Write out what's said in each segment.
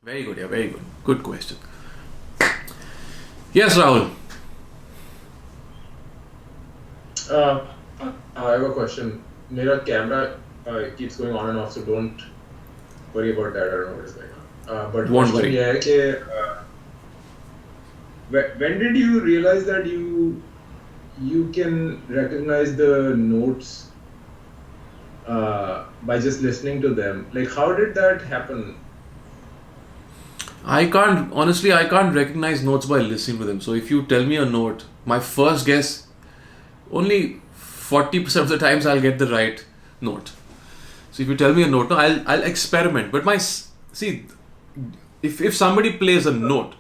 Very good, yeah, very good. Good question. Yes, Rahul. Uh, I have a question. My camera keeps going on and off, so don't worry about that. I don't know what is going on. But Won't question worry. ये है कि when did you realize that you can recognize the notes by just listening to them? Like, how did that happen? I can't recognize notes by listening to them. So if you tell me a note, my first guess, only 40% of the times I'll get the right note. So if you tell me a note, no, I'll experiment. But see, if somebody plays a note,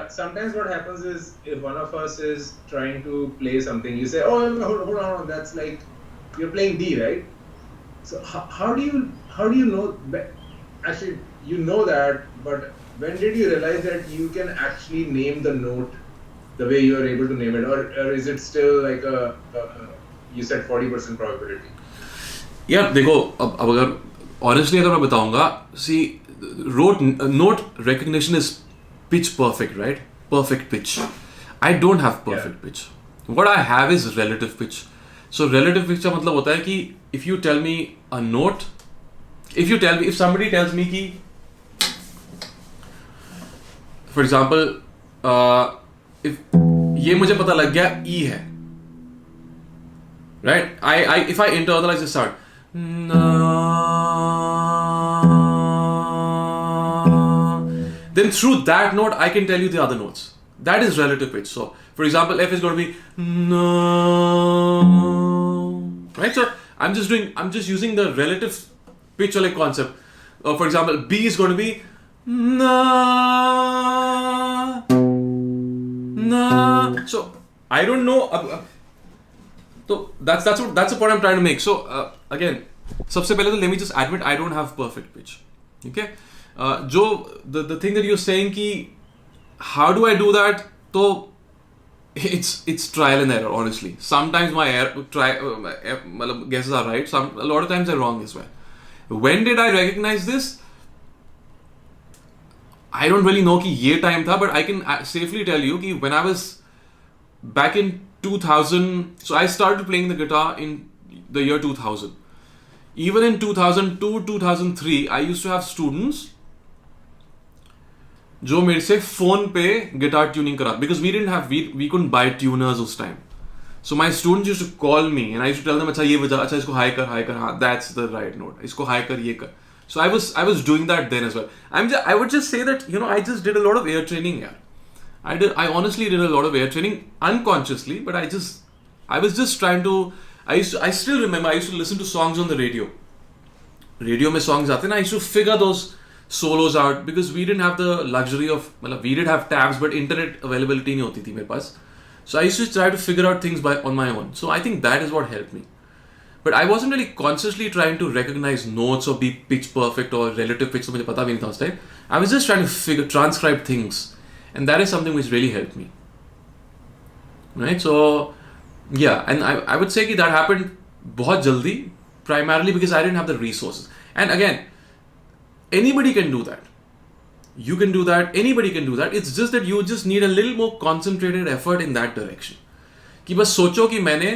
Sometimes what happens is if one of us is trying to play something, you say, "Oh, hold on, that's like you're playing D, right?" So how do you know? Actually, you know that, but when did you realize that you can actually name the note the way you are able to name it, or is it still like you said 40% probability? यार देखो अब अगर honestly अगर मैं बताऊंगा, see, note recognition is pitch perfect, right? Perfect pitch. I don't have perfect pitch. What I have is relative pitch. So relative pitch का मतलब होता है कि if you tell me a note, if somebody tells me कि, for example, if ये मुझे पता लग गया E है, right? If I internalize the sound, then through that note I can tell you the other notes. That is relative pitch. So for example, F is going to be right. So I'm just using the relative pitch or like concept. For example, B is going to be so I don't know. So that's the point I'm trying to make. So again, सबसे पहले तो let me just admit I don't have perfect pitch. Okay. The thing that you're saying कि how do I do that? So it's trial and error. Honestly, sometimes my guesses are right. A lot of times they're wrong as well. When did I recognize this? I don't really know कि ये time था, but I can safely tell you कि when I was back in 2000, so I started playing the guitar in the year 2000. Even in 2002, 2003, I used to have students जो मेरे से phone पे guitar tuning करा, because we couldn't buy tuners उस time. So my students used to call me and I used to tell them अच्छा ये बजा, अच्छा इसको high कर हाँ, that's the right note, इसको high कर ये कर. So I was doing that then as well. I would just say that I just did a lot of air training. Yeah. I honestly did a lot of air training unconsciously, but I was just trying to. I still remember I used to listen to songs on the radio. Radio में songs आते ना, I used to figure those solos out because we didn't have the luxury of, we did have tabs, but internet availability नहीं होती थी मेरे पास. So I used to try to figure out things on my own. So I think that is what helped me. But I wasn't really consciously trying to recognize notes or be pitch perfect or relative pitch. तो मुझे पता भी नहीं था उस time. I was just trying to transcribe things. And that is something which really helped me. Right? So, yeah. And I would say that happened बहुत जल्दी, primarily because I didn't have the resources. And again, anybody can do that. You can do that. Anybody can do that. It's just that you just need a little more concentrated effort in that direction. कि बस सोचो कि मैंने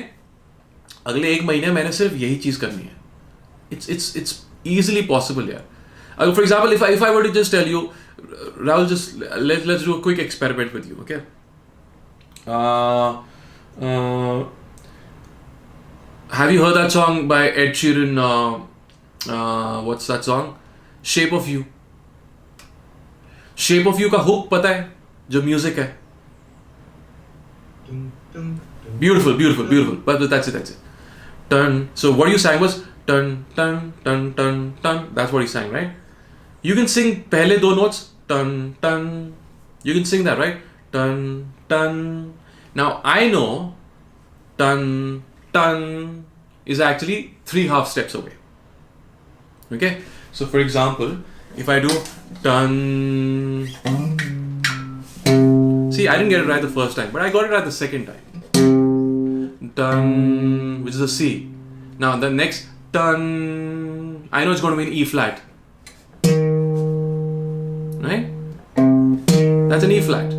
अगले एक महीने मैंने सिर्फ यही चीज़ करनी है. It's easily possible, yeah. For example, if I were to just tell you, Rahul, just let's do a quick experiment with you, okay? Have you heard that song by Ed Sheeran? What's that song? Shape of You. Shape of You का hook पता है? जो music है. Beautiful. But that's it. Dun. So what you sang was dun dun dun dun dun. That's what he sang, right? You can sing पहले दो notes dun dun. You can sing that, right? Dun dun. Now I know dun dun is actually 3 half steps away. Okay? So for example, if I do dun, see, I didn't get it right the first time, but I got it right the second time. Dun, which is a C. Now the next dun, I know it's going to be an E flat. That's an E flat.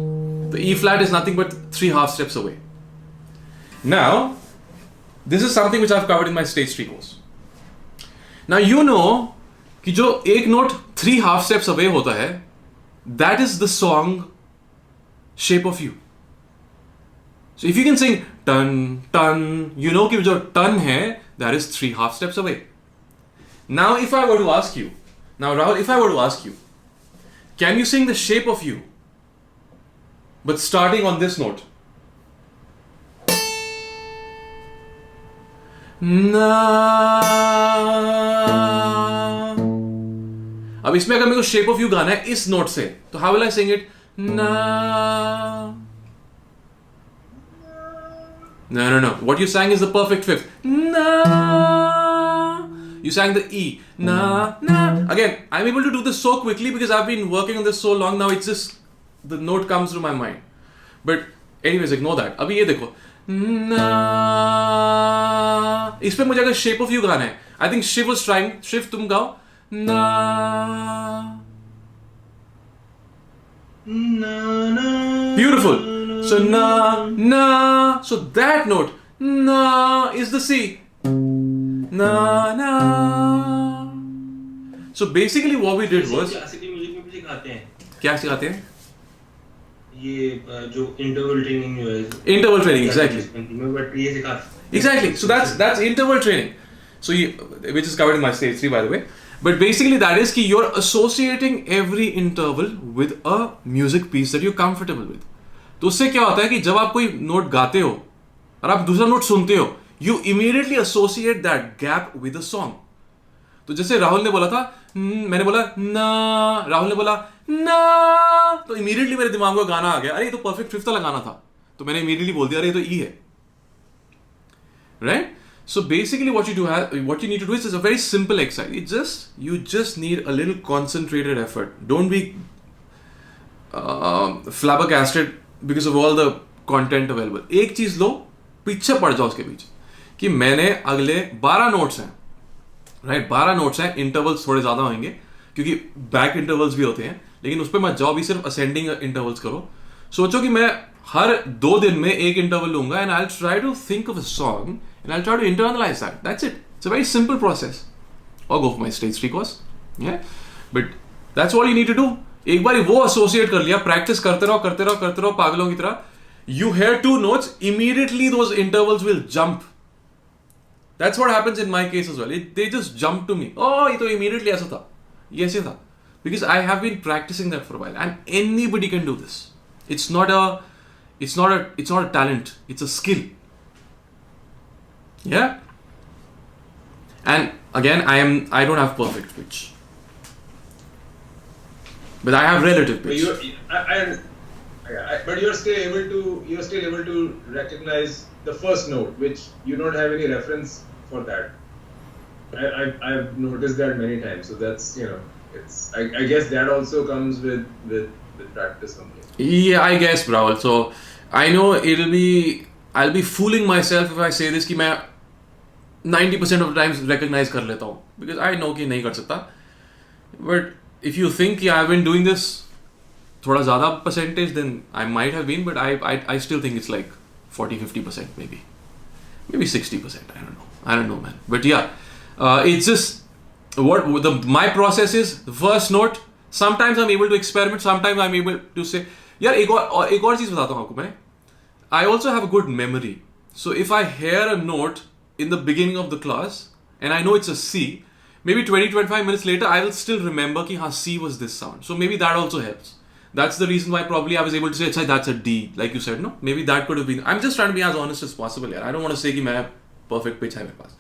The E flat is nothing but 3 half steps away. Now, this is something which I've covered in my stage 3 course. Now you know कि जो एक note 3 half steps away होता है, that is the song Shape of You. So if you can sing ton ton, you know कि जो ton है, that is 3 half steps away. Now if I were to ask you, Rahul, if I were to ask you, can you sing the Shape of You, but starting on this note? Na. अब इसमें अगर मेरे को shape of you गाना है इस note से, तो how will I sing it? ना. No. What you sang is the perfect fifth. Na. You sang the E. Na. Again, I'm able to do this so quickly because I've been working on this so long now. It's just the note comes to my mind. But anyways, ignore that. अभी ये देखो. Na. इस पे मुझे अगर shape of you गाना है, I think Shiv was trying. Shiv, तुम गाओ. Na. Beautiful. So na. So that note, na, is the C. Na. So basically what we did was. Classical music में भी सिखाते हैं. क्या सिखाते हैं? ये जो इंटरवल ट्रेनिंग जो है. Interval training, exactly. बट ये सिखाते हैं. Exactly. So that's interval training. So which is covered in my stage 3 by the way. But basically that is कि you're associating every interval with a music piece that you're comfortable with. तो उससे क्या होता है कि जब आप कोई नोट गाते हो और आप दूसरा नोट सुनते हो, you immediately associate that gap with the song. तो जैसे राहुल ने बोला था, मैंने बोला ना, राहुल ने बोला ना, तो immediately मेरे दिमाग में गाना आ गया, अरे ये तो परफेक्ट फिफ्थ वाला गाना था, तो मैंने immediately बोल दिया अरे ये तो E है, right? So basically what you need to do is a very simple exercise. You just need a little concentrated effort. Don't be flabbergasted because of all the content available. एक चीज लो, पीछे पड़ जाओ उसके बीच कि मैंने अगले 12 नोट्स हैं, राइट? 12 नोट्स हैं, इंटरवल्स थोड़े ज्यादा होंगे क्योंकि बैक इंटरवल्स भी होते हैं, लेकिन उस पर मत जाओ, भी सिर्फ असेंडिंग इंटरवल्स करो. सोचो कि मैं हर 2 दिन में एक इंटरवल लूंगा and I will try to think of a song and I will try to internalise that. That's it. It's a very simple process. और go for my stage 3 course. But that's what you need to do. एक बार वो associate कर लिया, practice करते रहो पागलों की तरह. You hear 2 notes, immediately those intervals will jump. That's what happens in my case as well. They just jump to me. Oh, ये तो immediately ऐसा था, ये ऐसे था. Because I have been practicing that for a while, and anybody can do this. It's not a talent. It's a skill. Yeah. And again, I don't have perfect pitch, but I have relative pitch. But you're still able to recognize the first note, which you don't have any reference for that. I've noticed that many times. So that's, I guess that also comes with practice only. Yeah, I guess, Rahul. So I know I'll be fooling myself if I say this कि मैं 90% of the times recognize कर लेता हूँ, because I know कि नहीं कर सकता. But if you think I've been doing this थोड़ा ज़्यादा percentage, then I might have been, but I still think it's like 40-50% maybe 60%. I don't know, man. But yeah, it's just my process is the first note. Sometimes I'm able to experiment. Sometimes I'm able to say, यार एक और चीज़ बताता हूँ आपको मैं. I also have a good memory. So if I hear a note in the beginning of the class and I know it's a C, maybe 20-25 minutes later I will still remember कि हाँ C was this sound. So maybe that also helps. That's the reason why probably I was able to say, अच्छा, that's a D, like you said, no? Maybe that could have been. I'm just trying to be as honest as possible here. I don't want to say कि मैं perfect pitch है मेरे पास.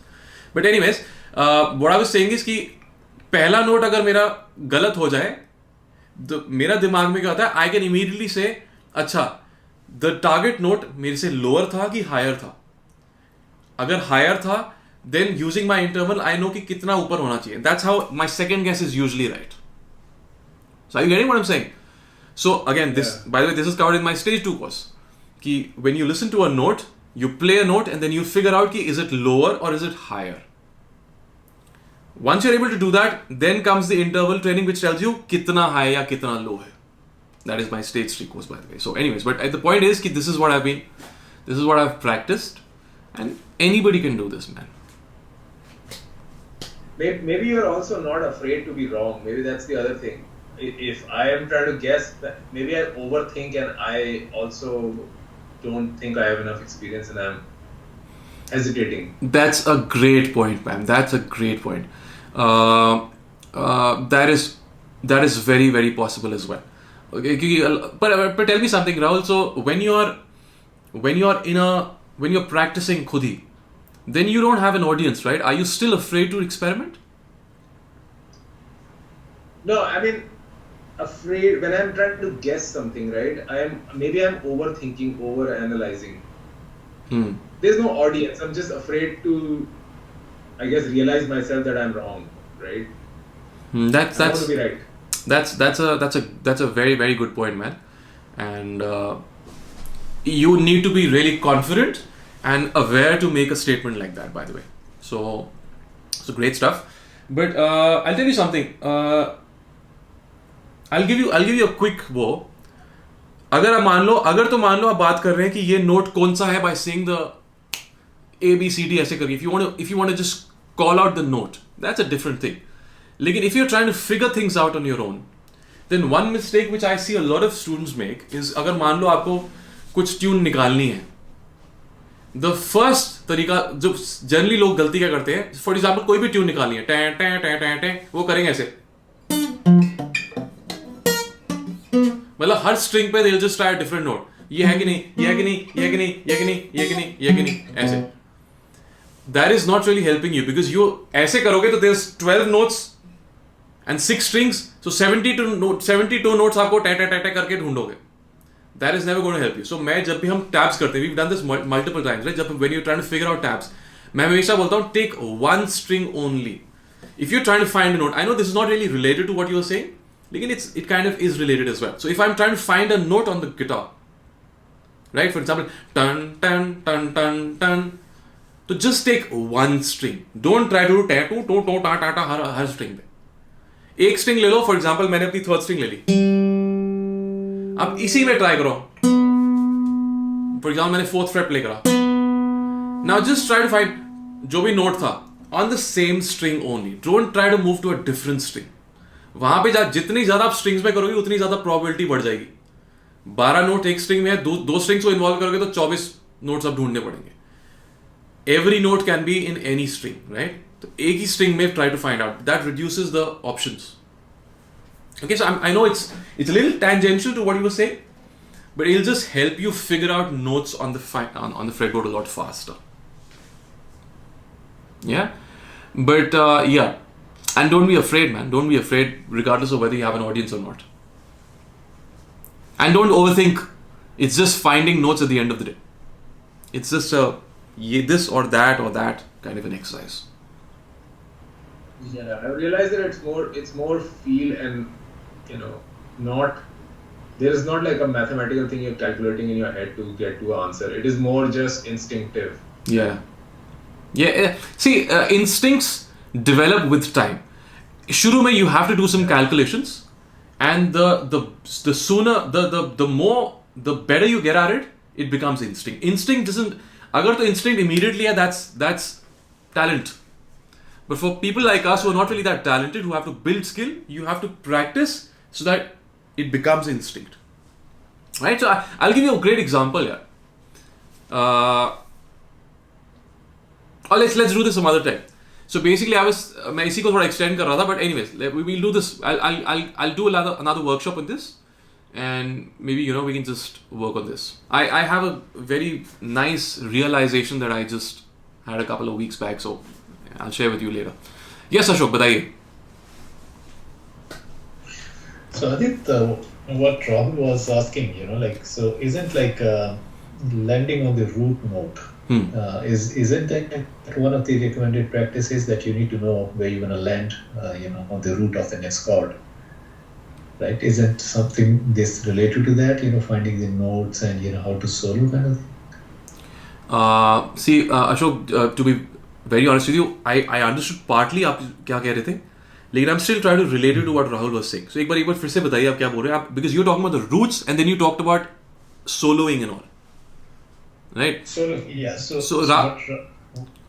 But anyways, what I was saying is कि पहला note अगर मेरा गलत हो जाए, तो मेरा दिमाग में क्या होता है? I can immediately say, अच्छा, the target note मेरे से lower था कि higher था. अगर higher था, then using my interval, I know कि कितना ऊपर होना चाहिए. That's how my second guess is usually right. So are you getting what I'm saying? So again, by the way, this is covered in my stage 2 course. Ki when you listen to a note, you play a note and then you figure out ki is it lower or is it higher. Once you're able to do that, then comes the interval training which tells you kitna high ya kitna low hai. That is my stage 3 course, by the way. So anyways, but the point is this is what I've practiced, and anybody can do this, man. Maybe you're also not afraid to be wrong. Maybe that's the other thing. If I am trying to guess, maybe I overthink, and I also don't think I have enough experience, and I'm hesitating. That's a great point, man. That's a great point. That is very, very possible as well. Okay, but tell me something, Rahul. So when you're practicing khudi, then you don't have an audience, right? Are you still afraid to experiment? No, I mean, afraid when I'm trying to guess something, right? I'm overthinking, overanalyzing. There's no audience. I'm just afraid to, I guess, realize myself that I'm wrong, right? I want to be right. That's a very, very good point, man. And you need to be really confident and aware to make a statement like that, by the way. So great stuff. But I'll tell you something. I'll give you a quick वो. अगर मान लो आप बात कर रहे हैं कि ये नोट कौन सा है by saying the A B C D ऐसे करके. If you want to just call out the note, that's a different thing. Lekin if you're trying to figure things out on your own, then one mistake which I see a lot of students make is अगर मान लो आपको कुछ tune निकालनी है, the first तरीका जो generally लोग गलती क्या करते हैं, फॉर एग्जाम्पल कोई भी ट्यून निकालनी है, टे टे टे टे टे, वो करेंगे ऐसे, मतलब हर स्ट्रिंग पे they'll just try a different note. ये है कि नहीं, ये है कि नहीं, ये है कि नहीं, ये है कि नहीं, ये है कि नहीं, ये है कि नहीं, ऐसे. That is not really helping you because you ऐसे करोगे तो there's 12 notes and 6 strings, so 72 notes आपको टे टे टे टे करके ढूंढोगे. That is never going to help you. So मैं जब भी हम tabs करते हैं, we've done this multiple times, right? when you're trying to figure out tabs, मैं हमेशा बोलता हूँ take one string only. If you're trying to find a note, I know this is not really related to what you were saying, लेकिन it kind of is related as well. So if I'm trying to find a note on the guitar, right? For example, tan tan tan tan tan, so just take one string. Don't try to do ta to to ta ta ta her string पे. एक string ले लो, for example मैंने अपनी third string ले ली. अब इसी में try करो. For example मैंने fourth fret play करा. Now just try to find जो भी नोट था on the same string only. Don't try to move to a different string. वहां पे जितनी ज्यादा आप स्ट्रिंग्स में करोगे उतनी ज्यादा प्रोबेबिलिटी बढ़ जाएगी. 12 नोट एक स्ट्रिंग में है, दो स्ट्रिंग्स को इन्वॉल्व करोगे तो 24 नोट्स आप ढूंढने पड़ेंगे. Every note can be in any string, right? तो एक ही स्ट्रिंग में try to find out. That reduces the options. Okay, so I know it's a little tangential to what you were saying, but it'll just help you figure out notes on the fretboard a lot faster. Yeah, but yeah, and don't be afraid, man. Don't be afraid, regardless of whether you have an audience or not. And don't overthink. It's just finding notes at the end of the day. It's just this or that kind of an exercise. Yeah, I realize that it's more feel and there's not like a mathematical thing you're calculating in your head to get to an answer. It is more just instinctive. Yeah. See, instincts develop with time. Shuru mein you have to do some calculations, and the sooner the better you get at it, it becomes instinct. Instinct doesn't. Agar to instinct immediately hai, that's talent. But for people like us who are not really that talented, who have to build skill, you have to practice so that it becomes instinct. Right? So I'll give you a great example here. Let's do this some other time. So basically, मैं इसी को थोड़ा extend कर रहा था, but anyways, we'll do this. I'll do another workshop on this, and maybe we can just work on this. I have a very nice realization that I just had a couple of weeks back, so I'll share with you later. Yes, Ashok, बताइए. So Adit, what Rahul was asking, so isn't landing on the root note? Isn't that one of the recommended practices that you need to know where you're going to land, on the root of the next chord, right? Isn't something this related to that, finding the notes and how to solo kind of thing? See, Ashok, to be very honest with you, I understood partly आप क्या कह रहे थे, लेकिन I'm still trying to relate it to what Rahul was saying. So एक बार फिर से बताइए आप क्या बोल रहे हैं आप, because you're talking about the roots and then you talked about soloing and all, right? So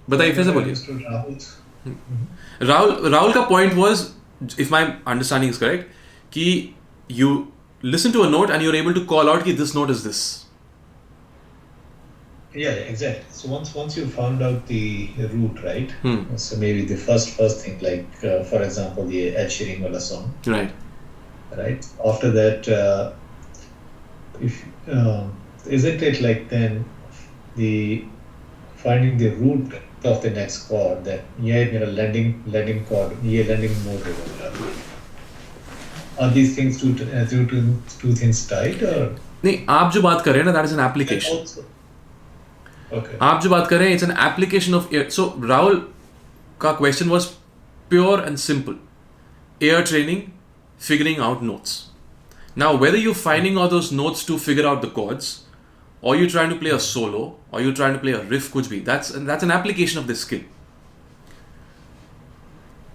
बताइए फिर से बोलिए. Rahul का point was, if my understanding is correct, कि you listen to a note and you're able to call out कि this note is this. Yeah, exactly. So once you found out the root, right? So maybe the first thing, like for example, the Ed Sheeran wala song. Right. After that, if isn't it like then the finding the root of the next chord, that ये मेरा landing chord, ये landing mode होगा. Are these things two things tied or? नहीं, आप जो बात कर रहे हैं ना, that is an application. Okay. आप जो बात कर रहे हैं, it's an application of ear. So Rahul का question was pure and simple. Ear training, figuring out notes. Now whether you're finding out those notes to figure out the chords, or you're trying to play a solo, or you're trying to play a riff, कुछ भी, that's an application of this skill.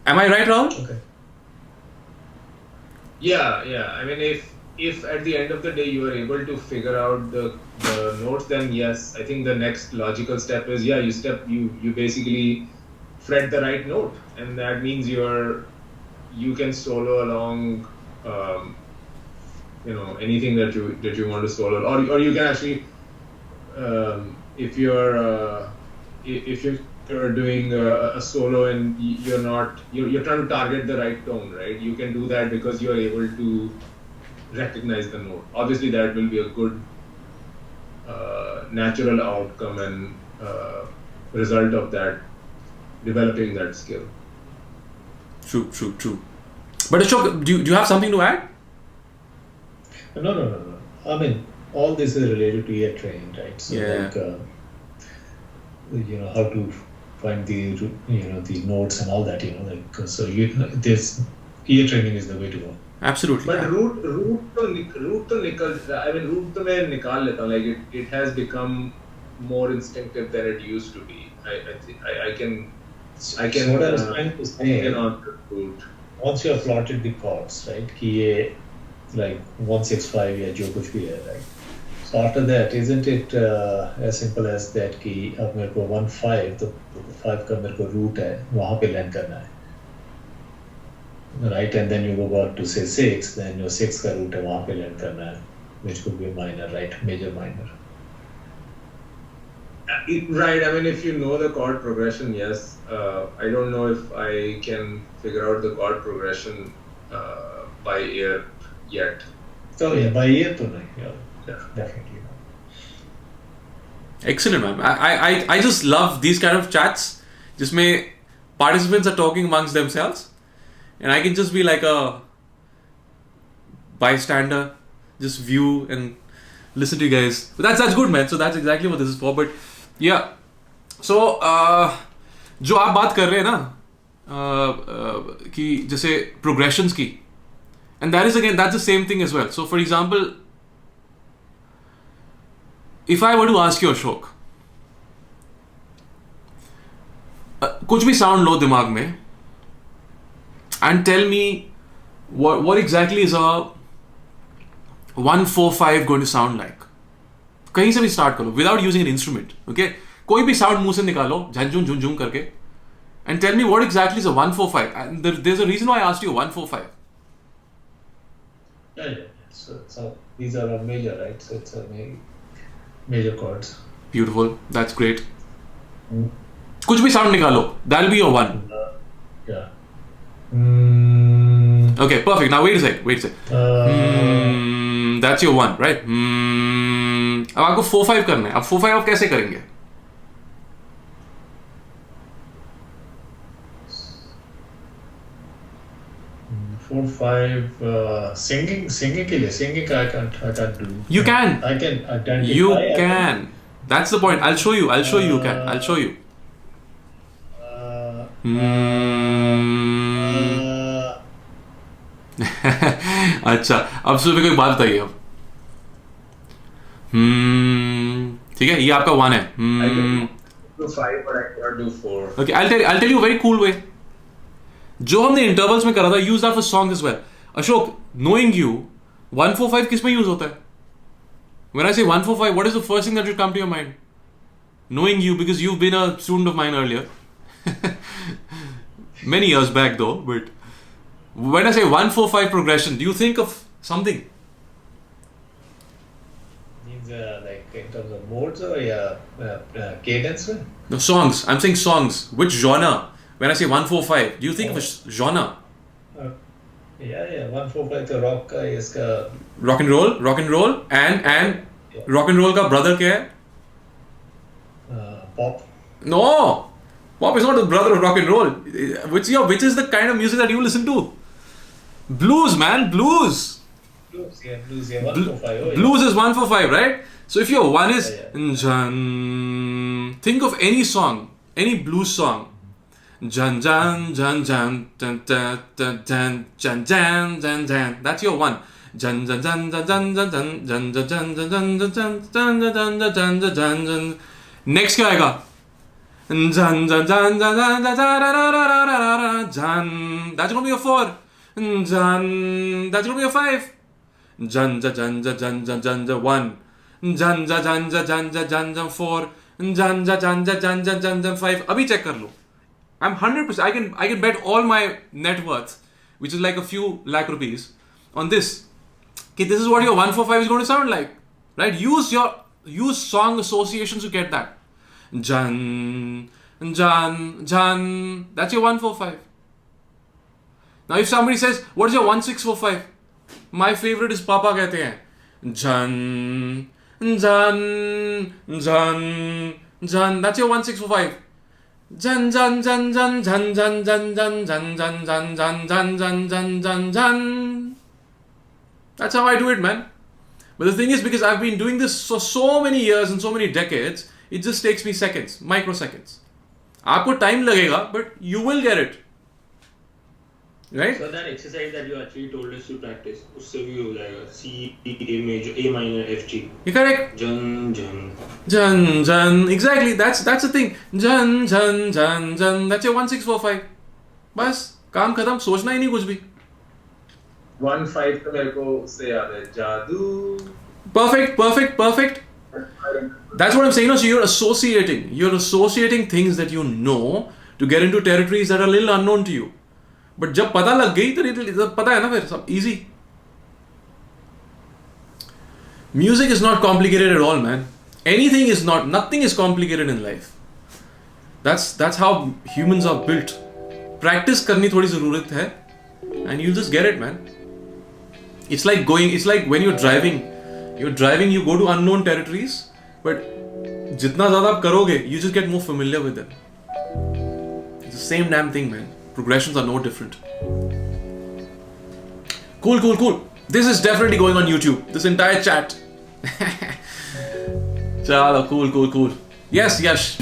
Am I right, Rahul? Okay. Yeah. I mean, if at the end of the day you are able to figure out the notes, then yes, I think the next logical step is you basically fret the right note, and that means you can solo along, anything that you want to solo, or you can actually, if you're doing a solo and you're trying to target the right tone, right? You can do that because you're able to recognize the note. Obviously, that will be a good natural outcome and result of that, developing that skill. True. But Ashok, do you have something to add? No. I mean, all this is related to ear training, right? So like, how to find the the notes and all that, so this ear training is the way to go. Absolutely. But root to मैं निकाल लेता हूँ. Like it has become more instinctive than it used to be. I can. So what I was trying to say, root. Once you have plotted the chords, right? कि ये like 165 या जो कुछ भी है, right? So after that, isn't it as simple as that कि अब मेरे को 1-5 तो 5 का मेरे को root है, वहाँ पे land करना है. Right, and then you go back to say 6, then your 6 का root है वहाँ पे land करना है, which could be minor, right? Major, minor. Right. I mean, if you know the chord progression, yes. I don't know if I can figure out the chord progression by ear yet. So yeah, by ear to nahi. Yeah, definitely. Excellent, man. I just love these kind of chats, जिसमें participants are talking amongst themselves, and I can just be like a bystander, just view and listen to you guys. But that's good, man. So that's exactly what this is for. But yeah, so जो आप बात कर रहे हैं ना कि जैसे progressions की, and that is again, that's the same thing as well. So for example, if I were to ask you, Ashok, कुछ भी sound लो दिमाग में and tell me what exactly is a 1-4-5 going to sound like. कहीं से भी start करो without using an instrument, okay? कोई भी sound मुंह से निकालो झंझुन झुंझुन करके and tell me what exactly is a 1-4-5. And there's a reason why I asked you 1-4-5. Yeah. So these are a major, right? So it's a major chords. Beautiful. That's great. कुछ भी sound निकालो. That'll be your 1. Yeah. Okay, perfect. Now wait a sec. That's your 1, right? अब आपको 4-5 करना है. अब 4-5 आप कैसे करेंगे? Four, 5, singing के लिए, singing I can't do. You can. I can identify. You can. That's the point. I'll show you. You can. I'll show you. अच्छा, अब सुबह कोई बात बताइए अब. ठीक है, ये आपका 1 है. I can do 5, but I cannot do 4. Okay, I'll tell you a very cool way. जो हमने इंटरवल्स में करा था, use that for songs as well. Ashok, knowing you, 145 किस में यूज होता है? When I say 145, what is the first thing that should come to your mind? Knowing you, because you've been a student of mine earlier. Many years back though, but when I say 145 progression, do you think of something? Means like in terms of modes or cadence? No, songs. I'm saying songs. Which genre? When I say 145, do you think of a genre? Yeah, 145 तो rock का इसका Rock and roll, and rock and roll का brother क्या है? pop. No, pop is not the brother of rock and roll. Which is the kind of music that you listen to? Blues, man, blues. Blues, 145. Blues is 145, right? So if your one is Jan, think of any song, any blues song. Jan jan jan jan jan jan jan jan jan jan jan jan. That's your one. Jan jan jan jan jan jan jan jan jan jan jan jan jan jan jan jan jan. Next क्या आएगा? Jan jan jan jan jan jan jan. That's gonna be a 4. Jan. That's gonna be a 5. Jan jan jan jan jan jan jan 1. Jan jan jan jan jan jan 4. Jan jan jan jan jan jan 5. अभी check कर लो. I'm 100%. I can bet all my net worth, which is like a few lakh rupees, on this. Okay, this is what your 145 is going to sound like, right? Use song associations to get that. Jan, jan, jan. That's your 145. Now, if somebody says, "What is your 1645?" My favorite is Papa कहते हैं. Jan, jan, jan, jan. That's your 1645. Jan jan jan jan jan jan jan jan jan jan jan jan jan jan jan jan jan. That's how I do it, man. But the thing is, because I've been doing this for so many years and so many decades, it just takes me seconds, microseconds. आपको time लगेगा, but you will get it. Right? So that exercise that you actually told us to practice, उससे भी हो जाएगा. C, A major, A minor, F G. You correct? Jan jan. Jan jan. Exactly. That's the thing. Jan jan jan jan. That's your 1645. बस काम खत्म. सोचना ही नहीं कुछ भी. 1-5 तो मेरे को उससे याद है. जादू. Perfect. That's what I'm saying. No, so you're associating things that you know to get into territories that are a little unknown to you. But जब पता लग गई तो पता है ना फिर सब easy. Music is not complicated at all, man. Nothing is complicated in life. That's how humans are built. Practice करनी थोड़ी ज़रूरत है, and you just get it, man. It's like when you're driving, you go to unknown territories, but जितना ज़्यादा आप करोगे, you just get more familiar with them. It's the same damn thing, man. Progressions are no different. Cool. This is definitely going on YouTube. This entire chat. Chalo, cool. Yes, Yash.